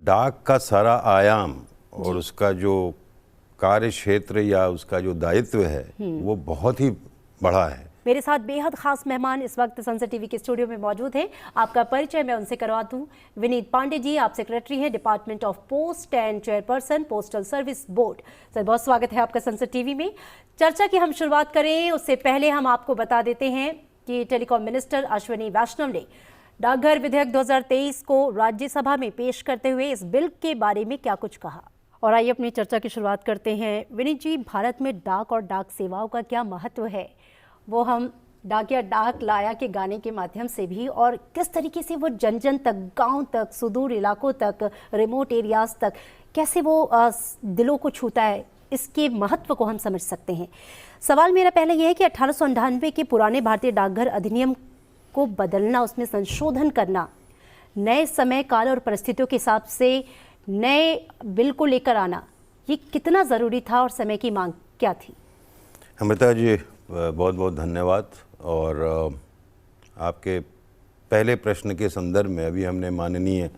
डाक का सारा आयाम और उसका जो कार्य क्षेत्र या उसका जो दायित्व है वो बहुत ही बड़ा है। मेरे साथ बेहद खास मेहमान इस वक्त संसद टीवी के स्टूडियो में मौजूद हैं। आपका परिचय मैं उनसे करवा दूं। विनीत पांडे जी, आप सेक्रेटरी हैं department of post and chairperson postal service board. Sir, बहुत स्वागत है आपका संसद टीवी में। चर्चा की हम शुरुआत करें उससे पहले हम आपको बता देते हैं कि टेलीकॉम मिनिस्टर अश्विनी वैष्णव ने डाकघर विधेयक 2023 को राज्यसभा में पेश करते हुए इस बिल के बारे में क्या कुछ कहा। और आइए अपनी चर्चा की शुरुआत करते हैं। विनीत जी, भारत में डाक और डाक सेवाओं का क्या महत्व है, वो हम डाकिया डाक लाया के गाने के माध्यम से भी, और किस तरीके से वो जन जन तक, गांव तक, सुदूर इलाकों तक, रिमोट एरियाज तक कैसे वो दिलों को छूता है, इसके महत्व को हम समझ सकते हैं। सवाल मेरा पहले यह है कि 1898 के पुराने भारतीय डाकघर अधिनियम को बदलना, उसमें संशोधन करना, नए समय काल और परिस्थितियों के हिसाब से नए बिल को लेकर आना, ये कितना ज़रूरी था और समय की मांग क्या थी? अमृता जी, बहुत बहुत धन्यवाद। और आपके पहले प्रश्न के संदर्भ में अभी हमने माननीय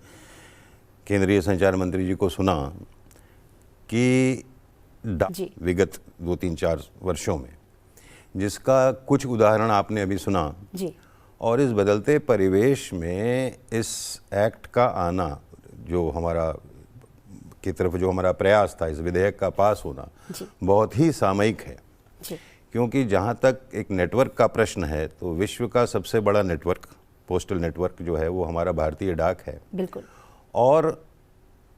केंद्रीय संचार मंत्री जी को सुना कि विगत 2-3-4 वर्षों में, जिसका कुछ उदाहरण आपने अभी सुना जी। और इस बदलते परिवेश में इस एक्ट का आना, जो हमारा की तरफ जो हमारा प्रयास था, इस विधेयक का पास होना बहुत ही सामयिक है जी। क्योंकि जहाँ तक एक नेटवर्क का प्रश्न है तो विश्व का सबसे बड़ा नेटवर्क, पोस्टल नेटवर्क जो है वो हमारा भारतीय डाक है। बिल्कुल। और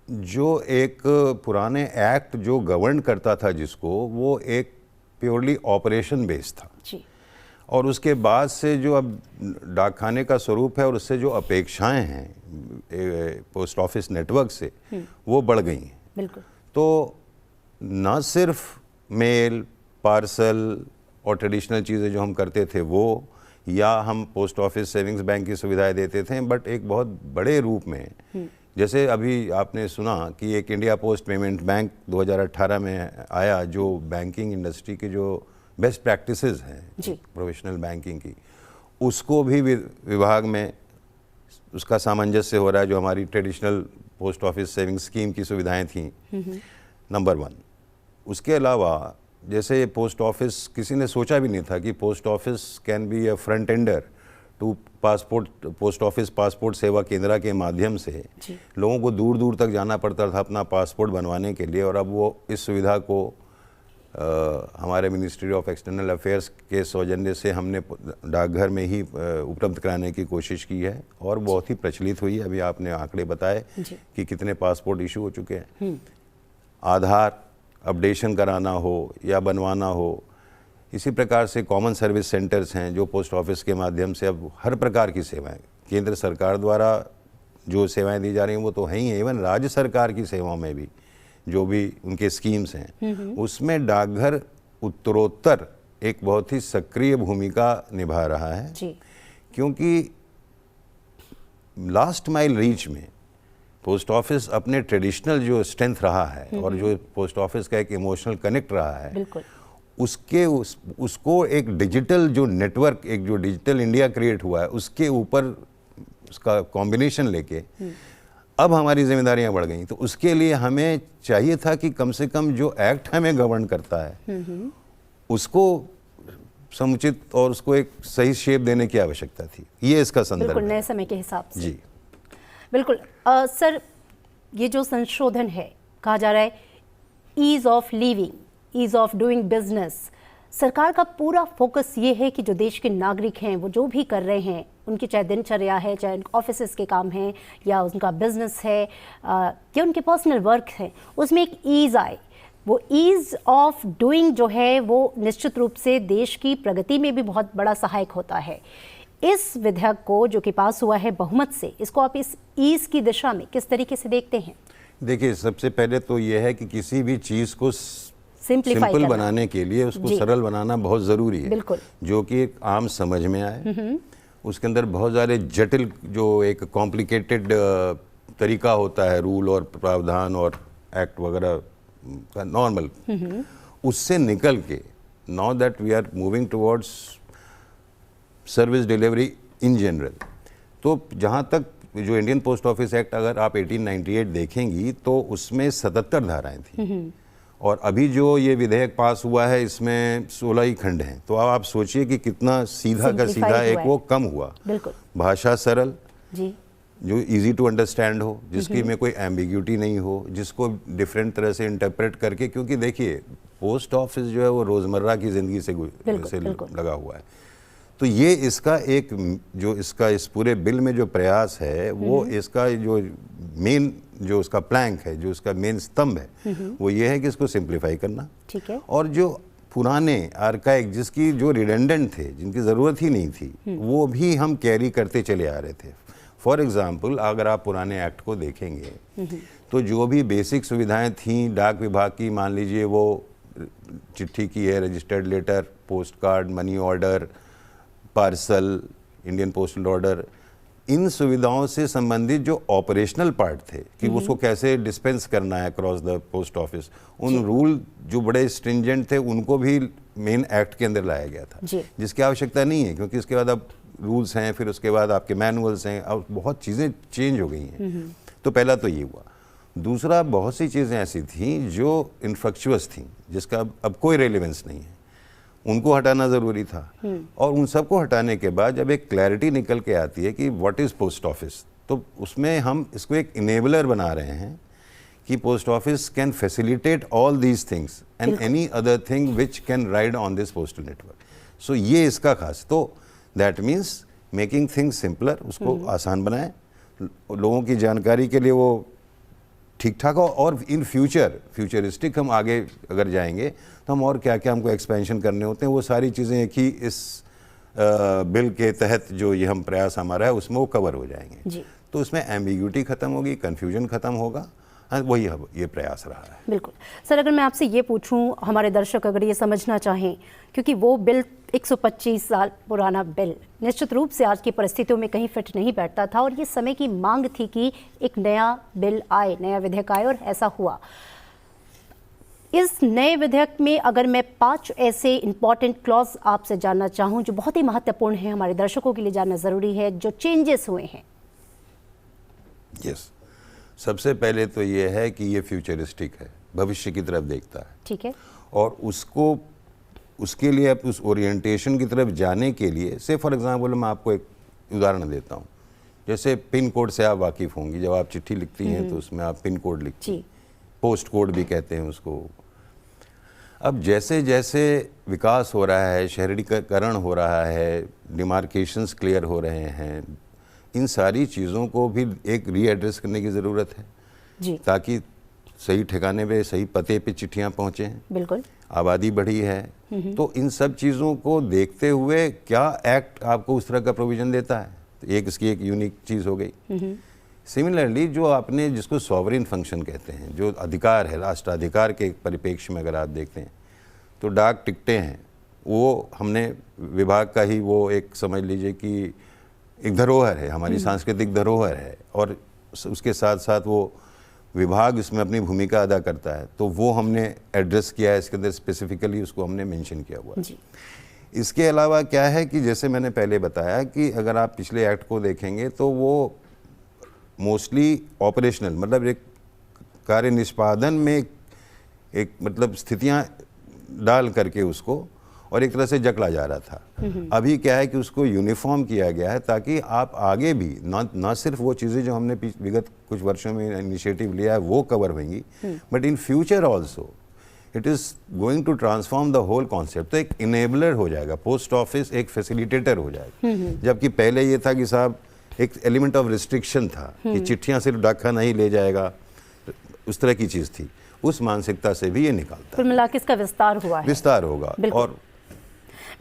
जो एक पुराने एक्ट जो गवर्न करता था जिसको, वो एक प्योरली ऑपरेशन बेस्ड था जी। और उसके बाद से जो अब डाकखाने का स्वरूप है और उससे जो अपेक्षाएं हैं पोस्ट ऑफिस नेटवर्क से, वो बढ़ गई हैं। बिल्कुल। तो न सिर्फ मेल, पार्सल और ट्रेडिशनल चीज़ें जो हम करते थे वो, या हम पोस्ट ऑफिस सेविंग्स बैंक की सुविधाएं देते थे, बट एक बहुत बड़े रूप में, जैसे अभी आपने सुना कि एक इंडिया पोस्ट पेमेंट बैंक 2018 में आया, जो बैंकिंग इंडस्ट्री के जो बेस्ट प्रैक्टिसेस हैं प्रोफेशनल बैंकिंग की, उसको भी विभाग में उसका सामंजस्य हो रहा है, जो हमारी traditional post office saving scheme की सुविधाएं थी, नंबर 1। उसके अलावा जैसे पोस्ट ऑफिस, किसी ने सोचा भी नहीं था कि post office can be a front ender to passport, post office passport Seva Kendra के माध्यम से लोगों को दूर दूर तक जाना पड़ता था अपना पासपोर्ट बनवाने के लिए, और अब वो इस सुविधा को हमारे मिनिस्ट्री ऑफ एक्सटर्नल अफेयर्स के सौजन्य से हमने डाकघर में ही उपलब्ध कराने की कोशिश की है और बहुत ही प्रचलित हुई है। अभी आपने आंकड़े बताए कि कितने पासपोर्ट इशू हो चुके हैं। आधार अपडेशन कराना हो या बनवाना हो, इसी प्रकार से कॉमन सर्विस सेंटर्स हैं जो पोस्ट ऑफिस के माध्यम से अब हर प्रकार की सेवाएं, केंद्र सरकार द्वारा जो सेवाएं दी जा रही हैं वो तो है ही है, इवन राज्य सरकार की सेवाओं में भी जो भी उनके स्कीम्स हैं, उसमें डाकघर उत्तरोत्तर एक बहुत ही सक्रिय भूमिका निभा रहा है जी। क्योंकि लास्ट माइल रीच में पोस्ट ऑफिस अपने ट्रेडिशनल जो स्ट्रेंथ रहा है और जो पोस्ट ऑफिस का एक इमोशनल कनेक्ट रहा है, उसको एक डिजिटल जो नेटवर्क, एक जो डिजिटल इंडिया क्रिएट हुआ है, उसके ऊपर उसका कॉम्बिनेशन लेके अब हमारी जिम्मेदारियां बढ़ गई। तो उसके लिए हमें चाहिए था कि कम से कम जो एक्ट हमें गवर्न करता है उसको समुचित और उसको एक सही शेप देने की आवश्यकता थी। ये इसका संदर्भ बिल्कुल नए समय के हिसाब से जी। बिल्कुल। सर, ये जो संशोधन है, कहा जा रहा है ease of living, ease of doing business, सरकार का पूरा फोकस ये है कि जो देश के नागरिक हैं वो जो भी कर रहे हैं, उनकी चाहे दिनचर्या है, चाहे ऑफिस के काम हैं या उनका बिजनेस है या उनके पर्सनल वर्क है, उसमें एक ईज़ आए। वो ईज़ ऑफ डूइंग जो है वो निश्चित रूप से देश की प्रगति में भी बहुत बड़ा सहायक होता है। इस विधेयक को जो कि पास हुआ है बहुमत से, इसको आप इस ईज़ की दिशा में किस तरीके से देखते हैं? देखिए, सबसे पहले तो यह है कि किसी भी चीज़ को सिंपल बनाने के लिए उसको सरल बनाना बहुत ज़रूरी है, जो कि एक आम समझ में आए। उसके अंदर बहुत सारे जटिल जो एक कॉम्प्लिकेटेड तरीका होता है, रूल और प्रावधान और एक्ट वगैरह का नॉर्मल, उससे निकल के now that we are moving towards service delivery in general, तो जहाँ तक जो इंडियन पोस्ट ऑफिस एक्ट अगर आप 1898 देखेंगी तो उसमें 77 धाराएं थी, और अभी जो ये विधेयक पास हुआ है इसमें 16 ही खंड हैं। तो अब आप सोचिए कि कितना सीधा का सीधा एक वो कम हुआ। बिल्कुल। भाषा सरल जी, जो इजी टू अंडरस्टैंड हो, जिसकी में कोई एम्बिग्यूटी नहीं हो, जिसको डिफरेंट तरह से इंटरप्रेट करके, क्योंकि देखिए पोस्ट ऑफिस जो है वो रोज़मर्रा की ज़िंदगी से लगा हुआ है। तो ये इसका एक जो इसका इस पूरे बिल में जो प्रयास है वो इसका जो मेन जो उसका प्लैंक है, जो उसका मेन स्तंभ है, वो ये है कि इसको सिंप्लीफाई करना। ठीक है। और जो पुराने आर्काइक जिसकी जो रिडेंडेंट थे, जिनकी ज़रूरत ही नहीं थी, वो भी हम कैरी करते चले आ रहे थे। फॉर एग्ज़ाम्पल अगर आप पुराने एक्ट को देखेंगे तो जो भी बेसिक सुविधाएं थीं डाक विभाग की, मान लीजिए वो चिट्ठी की है, registered letter, post card, money order, parcel, Indian postal order, इन सुविधाओं से संबंधित जो ऑपरेशनल पार्ट थे कि उसको कैसे डिस्पेंस करना है अक्रॉस द पोस्ट ऑफिस, उन रूल जो बड़े स्ट्रिंजेंट थे उनको भी मेन एक्ट के अंदर लाया गया था, जिसकी आवश्यकता नहीं है क्योंकि इसके बाद अब रूल्स हैं, फिर उसके बाद आपके मैनुअल्स हैं, अब बहुत चीज़ें चेंज हो गई हैं। तो पहला तो ये हुआ। दूसरा, बहुत सी चीज़ें ऐसी थीं जो इन्फ्रक्चुअस थीं, जिसका अब कोई रेलिवेंस नहीं है, उनको हटाना ज़रूरी था। और उन सबको हटाने के बाद जब एक क्लैरिटी निकल के आती है कि व्हाट इज़ पोस्ट ऑफिस, तो उसमें हम इसको एक इनेबलर बना रहे हैं कि post office can facilitate all these things and any other thing which can ride on this postal network. So ये इसका खास, तो that means making things simpler, उसको आसान बनाएं, लोगों की जानकारी के लिए वो ठीक ठाक हो, और इन फ्यूचरिस्टिक हम आगे अगर जाएंगे तो हम और क्या क्या हमको एक्सपेंशन करने होते हैं, वो सारी चीज़ें एक ही इस बिल के तहत जो ये हम प्रयास हमारा है उसमें वो कवर हो जाएंगे जी। तो उसमें एम्बिग्यूटी ख़त्म होगी, कन्फ्यूजन ख़त्म होगा, वही अब ये प्रयास रहा है। बिल्कुल सर, अगर मैं आपसे ये पूछूं, हमारे दर्शक अगर ये समझना चाहें, क्योंकि वो बिल 125 साल पुराना बिल निश्चित रूप से आज की परिस्थितियों में कहीं फिट नहीं बैठता था, और ये समय की मांग थी कि एक नया बिल आए, नया विधेयक आए, और ऐसा हुआ। इस नए विधेयक में अगर मैं 5 ऐसे इंपॉर्टेंट क्लॉज आपसे जानना चाहूँ जो बहुत ही महत्वपूर्ण है, हमारे दर्शकों के लिए जानना ज़रूरी है, जो चेंजेस हुए हैं। यस, सबसे पहले तो ये है कि ये फ्यूचरिस्टिक है, भविष्य की तरफ देखता है। ठीक है। और उसके लिए आप उस ओरिएंटेशन की तरफ जाने के लिए, से फॉर एग्जांपल मैं आपको एक उदाहरण देता हूँ, जैसे पिन कोड से आप वाकिफ़ होंगी, जब आप चिट्ठी लिखती हैं तो उसमें आप पिन कोड लिखती हैं, पोस्ट कोड भी कहते हैं उसको। अब जैसे जैसे विकास हो रहा है, शहरीकरण हो रहा है, डिमार्केशंस क्लियर हो रहे हैं, इन सारी चीज़ों को भी एक रीएड्रेस करने की ज़रूरत है जी, ताकि सही ठिकाने पे, सही पते पे चिट्ठियाँ पहुँचें। बिल्कुल। आबादी बढ़ी है, तो इन सब चीज़ों को देखते हुए क्या एक्ट आपको उस तरह का प्रोविज़न देता है, तो एक इसकी एक यूनिक चीज़ हो गई। सिमिलरली जो आपने जिसको सॉवरेन फंक्शन कहते हैं, जो अधिकार है, राष्ट्राधिकार के परिप्रेक्ष्य में अगर आप देखते हैं तो डाक टिकटें हैं, वो हमने विभाग का ही वो एक समझ लीजिए कि एक धरोहर है, हमारी सांस्कृतिक धरोहर है, और उसके साथ साथ वो विभाग इसमें अपनी भूमिका अदा करता है, तो वो हमने एड्रेस किया है इसके अंदर, स्पेसिफिकली उसको हमने मेंशन किया हुआ है। इसके अलावा क्या है कि जैसे मैंने पहले बताया कि अगर आप पिछले एक्ट को देखेंगे तो वो मोस्टली ऑपरेशनल, मतलब एक कार्य निष्पादन में एक मतलब स्थितियां डाल करके उसको और एक तरह से जकड़ा जा रहा था। अभी क्या है कि उसको यूनिफॉर्म किया गया है ताकि आप आगे भी ना सिर्फ वो चीज़ें जो हमने विगत कुछ वर्षों में इनिशिएटिव लिया है वो कवर होंगी, but in future also it is going to transform the whole concept. तो एक इनेबलर हो जाएगा, पोस्ट ऑफिस एक फैसिलिटेटर हो जाएगा, जबकि पहले ये था कि साहब एक एलिमेंट ऑफ रिस्ट्रिक्शन था कि चिट्ठियाँ सिर्फ डाकखाना ही ले जाएगा, उस तरह की चीज़ थी। उस मानसिकता से भी ये निकालता है। कुल मिला के इसका विस्तार हुआ है, विस्तार होगा। और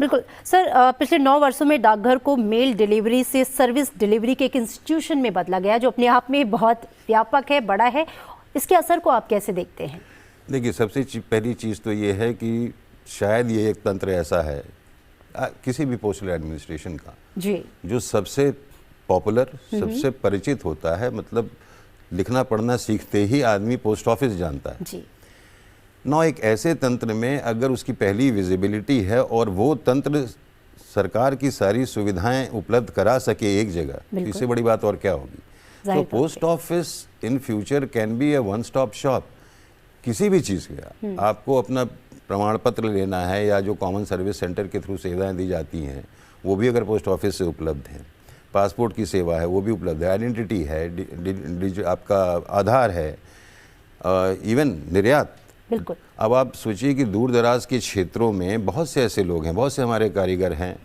बिल्कुल सर, पिछले 9 वर्षों में डाकघर को मेल डिलीवरी से सर्विस डिलीवरी के एक इंस्टीट्यूशन में बदला गया, जो अपने आप में बहुत व्यापक है, बड़ा है। इसके असर को आप कैसे देखते हैं? देखिए, सबसे पहली चीज़ तो ये है कि शायद ये एक तंत्र ऐसा है किसी भी पोस्टल एडमिनिस्ट्रेशन का जी, जो सबसे पॉपुलर, सबसे परिचित होता है, मतलब लिखना पढ़ना सीखते ही आदमी पोस्ट ऑफिस जानता है जी। नौ एक ऐसे तंत्र में अगर उसकी पहली विजिबिलिटी है और वो तंत्र सरकार की सारी सुविधाएं उपलब्ध करा सके एक जगह, तो इससे बड़ी बात और क्या होगी। जाहिर तो तौर post office in future can be A one stop shop किसी भी चीज़ का। आपको अपना प्रमाण पत्र लेना है या जो कॉमन सर्विस सेंटर के थ्रू सेवाएं दी जाती हैं वो भी अगर पोस्ट ऑफिस से उपलब्ध हैं, पासपोर्ट की सेवा है वो भी उपलब्ध है, आइडेंटिटी है, आपका आधार है, इवन निर्यात। बिल्कुल। अब आप सोचिए कि दूर दराज के क्षेत्रों में बहुत से ऐसे लोग हैं, बहुत से हमारे कारीगर हैं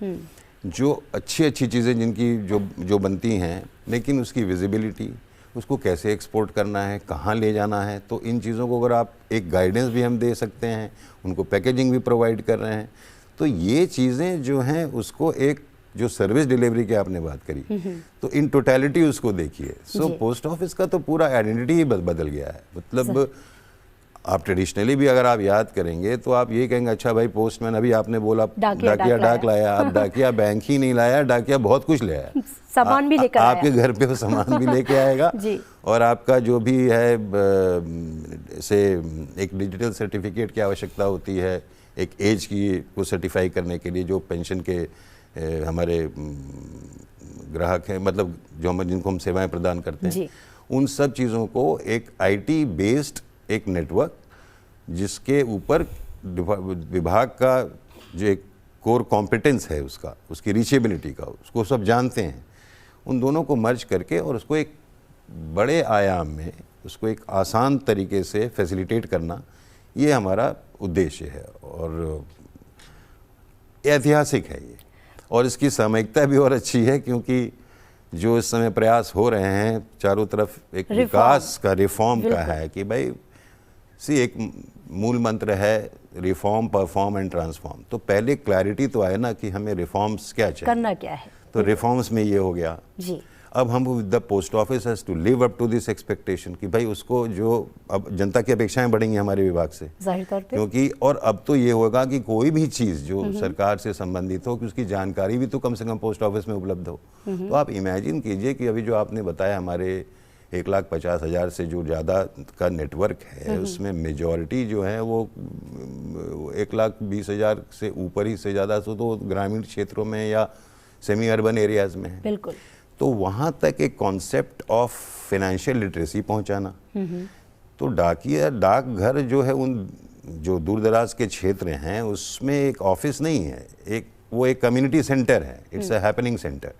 जो अच्छी अच्छी चीज़ें जिनकी जो बनती हैं, लेकिन उसकी विजिबिलिटी, उसको कैसे एक्सपोर्ट करना है, कहाँ ले जाना है, तो इन चीज़ों को अगर आप एक गाइडेंस भी हम दे सकते हैं, उनको पैकेजिंग भी प्रोवाइड कर रहे हैं, तो ये चीज़ें जो हैं उसको एक जो सर्विस डिलीवरी की आपने बात करी, तो इन टोटलिटी उसको देखिए। सो पोस्ट ऑफिस का तो पूरा आइडेंटिटी ही बदल गया है। मतलब आप ट्रेडिशनली भी अगर आप याद करेंगे तो आप ये कहेंगे अच्छा भाई पोस्टमैन, अभी आपने बोला डाकिया डाक लाया, अब डाकिया बैंक ही नहीं लाया, डाकिया बहुत कुछ ले आया, सामान भी लेकर आया, आपके घर पे वो सामान भी लेके आएगा जी। और आपका जो भी है से एक डिजिटल सर्टिफिकेट की आवश्यकता होती है, एक एज की को सर्टिफाई करने के लिए, जो पेंशन के हमारे ग्राहक हैं, मतलब जो हम जिनको हम सेवाएं प्रदान करते हैं, उन सब चीज़ों को एक आईटी बेस्ड एक नेटवर्क, जिसके ऊपर विभाग का जो एक कोर कॉम्पिटेंस है उसका, उसकी रीचेबिलिटी का, उसको सब जानते हैं, उन दोनों को मर्ज करके और उसको एक बड़े आयाम में, उसको एक आसान तरीके से फैसिलिटेट करना, ये हमारा उद्देश्य है और ऐतिहासिक है ये। और इसकी सामयिकता भी और अच्छी है क्योंकि जो इस समय प्रयास हो रहे हैं चारों तरफ, एक विकास का, रिफॉर्म का है कि भाई एक मूल मंत्र है रिफॉर्म, परफॉर्म एंड ट्रांसफॉर्म। तो पहले क्लैरिटी तो आए ना कि हमें रिफॉर्म्स क्या चाहिए, करना क्या है, तो रिफॉर्म्स में ये हो गया जी। अब हम the post office has to live up to this expectation कि भाई उसको जो अब जनता की अपेक्षाएं बढ़ेंगी हमारे विभाग से, जाहिर तौर पे, क्योंकि और अब तो ये होगा कि कोई भी चीज़ जो सरकार से संबंधित हो कि उसकी जानकारी भी तो कम से कम पोस्ट ऑफिस में उपलब्ध हो। तो आप इमेजिन कीजिए कि अभी जो आपने बताया हमारे 1,50,000 से जो ज़्यादा का नेटवर्क है, उसमें मेजॉरिटी जो है वो 1,20,000 से ऊपर ही से ज़्यादा तो ग्रामीण क्षेत्रों में या सेमी अर्बन एरियाज़ में है। बिल्कुल। तो वहाँ तक एक कॉन्सेप्ट ऑफ फाइनेंशियल लिटरेसी पहुँचाना, तो डाकघर जो है उन जो दूर दराज के क्षेत्र हैं उसमें एक ऑफिस नहीं है, वो एक कम्युनिटी सेंटर है, इट्स अ हैपनिंग सेंटर,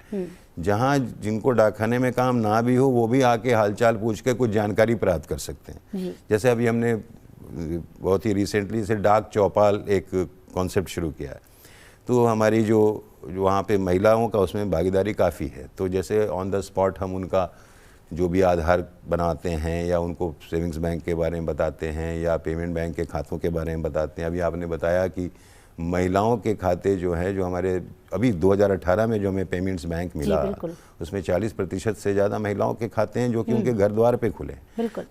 जहाँ जिनको डाकखाने में काम ना भी हो वो भी आके हालचाल पूछ के कुछ जानकारी प्राप्त कर सकते हैं। जैसे अभी हमने बहुत ही रिसेंटली से डाक चौपाल एक कॉन्सेप्ट शुरू किया है, तो हमारी जो वहाँ पे महिलाओं का उसमें भागीदारी काफ़ी है। तो जैसे ऑन द स्पॉट हम उनका जो भी आधार बनाते हैं या उनको सेविंग्स बैंक के बारे में बताते हैं या पेमेंट बैंक के खातों के बारे में बताते हैं। अभी आपने बताया कि महिलाओं के खाते जो हैं, जो हमारे अभी 2018 में जो हमें पेमेंट्स बैंक मिला, उसमें 40% से ज़्यादा महिलाओं के खाते हैं जो कि उनके घर द्वार पे खुले।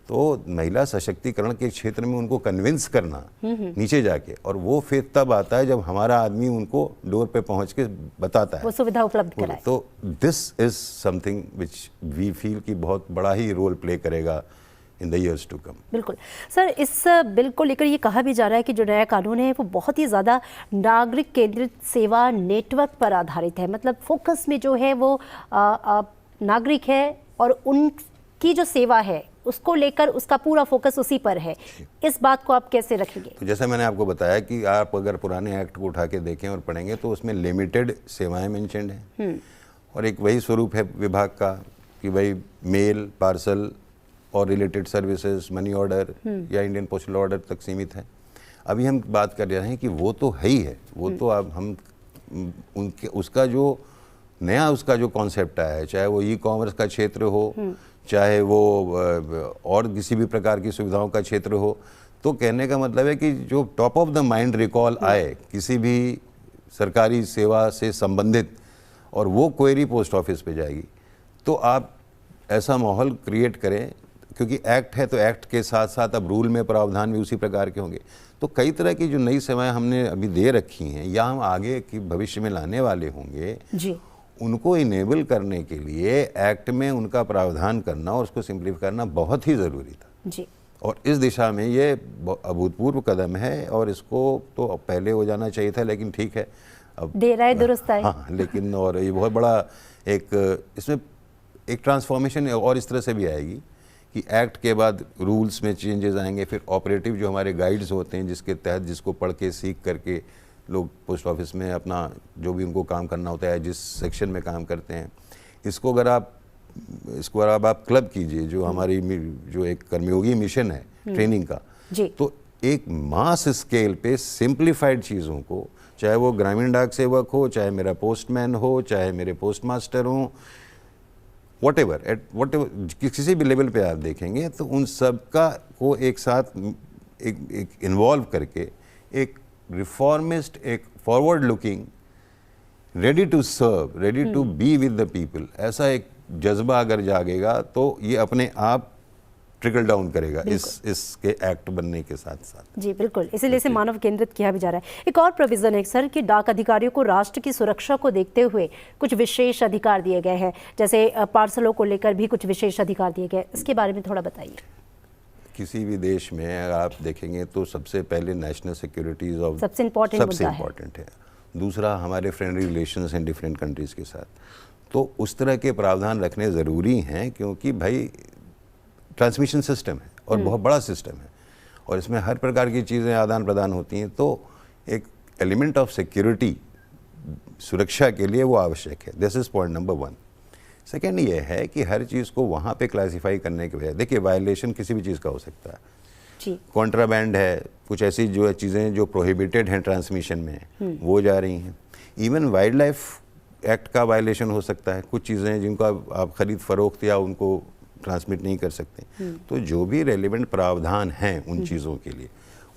तो महिला सशक्तिकरण के क्षेत्र में उनको कन्विंस करना नीचे जाके, और वो फिर तब आता है जब हमारा आदमी उनको डोर पे पहुंच के बताता है, वो सुविधा उपलब्ध कराए। तो this is something which we feel कि बहुत बड़ा ही रोल प्ले करेगा in the years to come. बिल्कुल सर, इस बिल को लेकर ये कहा भी जा रहा है कि जो नया कानून है वो बहुत ही ज़्यादा नागरिक केंद्रित सेवा नेटवर्क पर आधारित है। मतलब फोकस में जो है वो नागरिक है और उनकी जो सेवा है उसको लेकर उसका पूरा फोकस उसी पर है। इस बात को आप कैसे रखेंगे? तो जैसा मैंने आपको बताया कि आप अगर पुराने एक्ट को उठा के देखें और पढ़ेंगे तो उसमें लिमिटेड सेवाएं मेंशन्ड हैं और एक वही स्वरूप है विभाग का कि भाई मेल, पार्सल और रिलेटेड सर्विसेज, मनी ऑर्डर या इंडियन पोस्टल ऑर्डर तक सीमित है। अभी हम बात कर रहे हैं कि वो तो है ही है, वो तो अब हम उनके उसका जो नया उसका जो कॉन्सेप्ट आया है, चाहे वो ई कॉमर्स का क्षेत्र हो, चाहे वो और किसी भी प्रकार की सुविधाओं का क्षेत्र हो, तो कहने का मतलब है कि जो top of the mind recall आए किसी भी सरकारी सेवा से संबंधित और वो क्वेरी पोस्ट ऑफिस पे जाएगी, तो आप ऐसा माहौल क्रिएट करें, क्योंकि एक्ट है तो एक्ट के साथ साथ अब रूल में प्रावधान भी उसी प्रकार के होंगे। तो कई तरह की जो नई सेवाएं हमने अभी दे रखी हैं या हम आगे की भविष्य में लाने वाले होंगे जी, उनको इनेबल करने के लिए एक्ट में उनका प्रावधान करना और उसको सिंप्लीफाई करना बहुत ही ज़रूरी था जी। और इस दिशा में ये अभूतपूर्व कदम है और इसको तो पहले हो जाना चाहिए था, लेकिन ठीक है अब देर आए दुरुस्त आए। हाँ, लेकिन और ये बहुत बड़ा एक इसमें एक ट्रांसफॉर्मेशन और इस तरह से भी आएगी कि एक्ट के बाद रूल्स में चेंजेस आएंगे, फिर ऑपरेटिव जो हमारे गाइड्स होते हैं जिसके तहत जिसको पढ़ के सीख करके लोग पोस्ट ऑफिस में अपना जो भी उनको काम करना होता है जिस सेक्शन में काम करते हैं, इसको अगर आप क्लब कीजिए जो हमारी जो एक कर्मयोगी मिशन है ट्रेनिंग का, तो एक मास स्केल पे सिंप्लीफाइड चीज़ों को, चाहे वो ग्रामीण डाक सेवक हो, चाहे मेरा पोस्टमैन हो, चाहे मेरे पोस्ट मास्टर हों, whatever किसी भी लेवल पे आप देखेंगे तो उन सब का को एक साथ एक इन्वॉल्व करके एक रिफॉर्मिस्ट, एक forward looking, ready to serve, ready to be with the people, ऐसा एक जज्बा अगर जागेगा तो ये अपने आप ट्रिकल डाउन करेगा इसके एक्ट बनने के साथ साथ। जी बिल्कुल, इसीलिए इसे मानव केंद्रित किया भी जा रहा है। एक और प्रोविजन है सर कि डाक अधिकारियों को राष्ट्र की सुरक्षा को देखते हुए कुछ विशेष अधिकार दिए गए हैं, जैसे पार्सलों को लेकर भी कुछ विशेष अधिकार दिए गए, इसके बारे में थोड़ा बताइए। किसी भी देश में अगर आप देखेंगे तो सबसे पहले नेशनल सिक्योरिटीज ऑफ सबसे इम्पोर्टेंट है। दूसरा हमारे फ्रेंडली रिलेशंस हैं डिफरेंट कंट्रीज़ के साथ, तो उस तरह के प्रावधान रखने ज़रूरी हैं क्योंकि भाई ट्रांसमिशन सिस्टम है और बहुत बड़ा सिस्टम है और इसमें हर प्रकार की चीज़ें आदान प्रदान होती हैं, तो एक एलिमेंट ऑफ सिक्योरिटी सुरक्षा के लिए वो आवश्यक है। This is point number 1। Second ये है कि हर चीज़ को वहाँ पे क्लासिफाई करने के बजाय, देखिए वायलेशन किसी भी चीज़ का हो सकता है, कॉन्ट्राबैंड है, कुछ ऐसी जो है चीज़ें जो प्रोहिबिटेड हैं ट्रांसमिशन में वो जा रही हैं। इवन वाइल्ड लाइफ एक्ट का वायलेशन हो सकता है, कुछ चीज़ें जिनको आप खरीद फरोख्त या उनको ट्रांसमिट नहीं कर सकते, तो जो भी रेलिवेंट प्रावधान हैं उन चीज़ों के लिए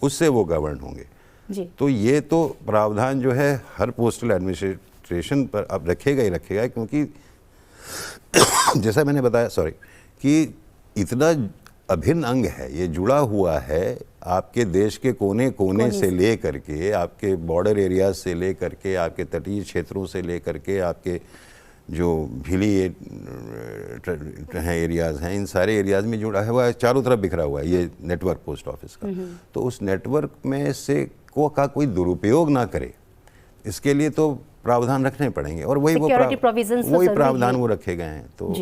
उससे वो गवर्न होंगे। तो ये तो प्रावधान जो है हर पोस्टल एडमिनिस्ट्रेशन पर अब रखेगा ही रखेगा, क्योंकि जैसा मैंने बताया कि इतना अभिन्न अंग है, ये जुड़ा हुआ है आपके देश के कोने कोने से ले करके, आपके बॉर्डर एरियाज से ले करके, आपके तटीय क्षेत्रों से ले करके, आपके जो भीली एरियाज़ हैं, इन सारे एरियाज़ में जुड़ा हुआ है, चारों तरफ बिखरा हुआ है ये नेटवर्क पोस्ट ऑफिस का। तो उस नेटवर्क में से का कोई दुरुपयोग ना करे, इसके लिए तो प्रावधान रखने पड़ेंगे और वही प्रावधान वो रखे गए हैं। तो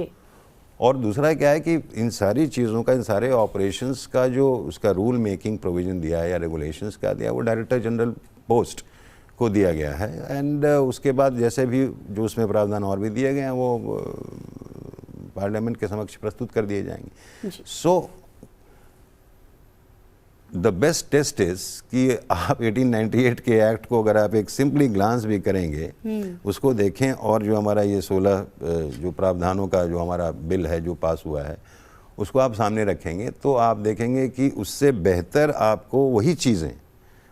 और दूसरा क्या है कि इन सारी चीज़ों का, इन सारे ऑपरेशंस का जो उसका रूल मेकिंग प्रोविज़न दिया है या रेगुलेशंस का दिया, वो डायरेक्टर जनरल पोस्ट को दिया गया है। एंड उसके बाद जैसे भी जो उसमें प्रावधान और भी दिए गए हैं वो पार्लियामेंट के समक्ष प्रस्तुत कर दिए जाएंगे। So the best test is कि आप 1898 के एक्ट को अगर आप एक सिंपली ग्लांस भी करेंगे, उसको देखें और जो हमारा ये 16 जो प्रावधानों का जो हमारा बिल है जो पास हुआ है उसको आप सामने रखेंगे, तो आप देखेंगे कि उससे बेहतर आपको वही चीज़ें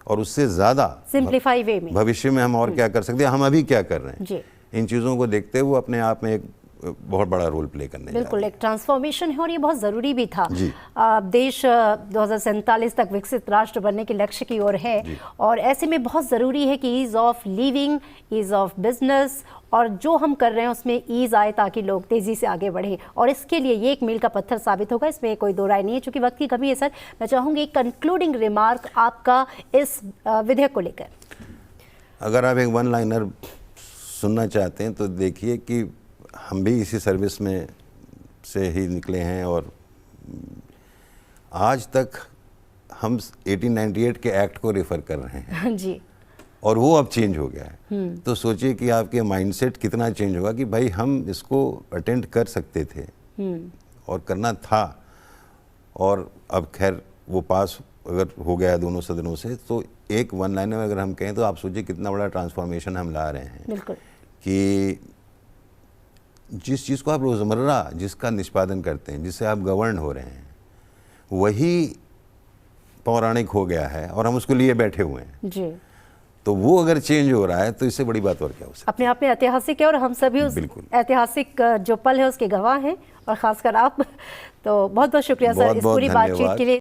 और उससे ज़्यादा सिंप्लीफाई वे में भविष्य में हम और क्या कर सकते हैं, हम अभी क्या कर रहे हैं, इन चीज़ों को देखते हुए अपने आप में एक बहुत बड़ा रोल प्ले करने। बिल्कुल, एक ट्रांसफॉर्मेशन है और ये बहुत ज़रूरी भी था। देश 2047 तक विकसित राष्ट्र बनने के लक्ष्य की ओर है और ऐसे में बहुत ज़रूरी है कि ease of living, ease of business और जो हम कर रहे हैं उसमें ईज़ आए ताकि लोग तेज़ी से आगे बढ़ें, और इसके लिए ये एक मील का पत्थर साबित होगा, इसमें कोई दो राय नहीं है। चूँकि वक्त की कमी है सर, मैं चाहूँगी एक कंक्लूडिंग रिमार्क आपका इस विधेयक को लेकर। अगर आप एक वन लाइनर सुनना चाहते हैं तो देखिए कि हम भी इसी सर्विस में से ही निकले हैं और आज तक हम 1898 के एक्ट को रेफ़र कर रहे हैं जी, और वो अब चेंज हो गया है। तो सोचिए कि आपके माइंडसेट कितना चेंज होगा कि भाई हम इसको अटेंड कर सकते थे और करना था, और अब खैर वो पास अगर हो गया दोनों सदनों से, तो एक वन लाइन में अगर हम कहें तो आप सोचिए कितना बड़ा ट्रांसफॉर्मेशन हम ला रहे हैं। बिल्कुल, कि जिस चीज़ को आप रोज़मर्रा जिसका निष्पादन करते हैं, जिससे आप गवर्न हो रहे हैं, वही पौराणिक हो गया है और हम उसको लिए बैठे हुए हैं जी। तो वो अगर चेंज हो रहा है तो इससे बड़ी बात और क्या हो सकती है। अपने आप में ऐतिहासिक है और हम सभी उस ऐतिहासिक जो पल है उसके गवाह हैं, और ख़ासकर आप। तो बहुत बहुत शुक्रिया सर इस पूरी बातचीत के लिए।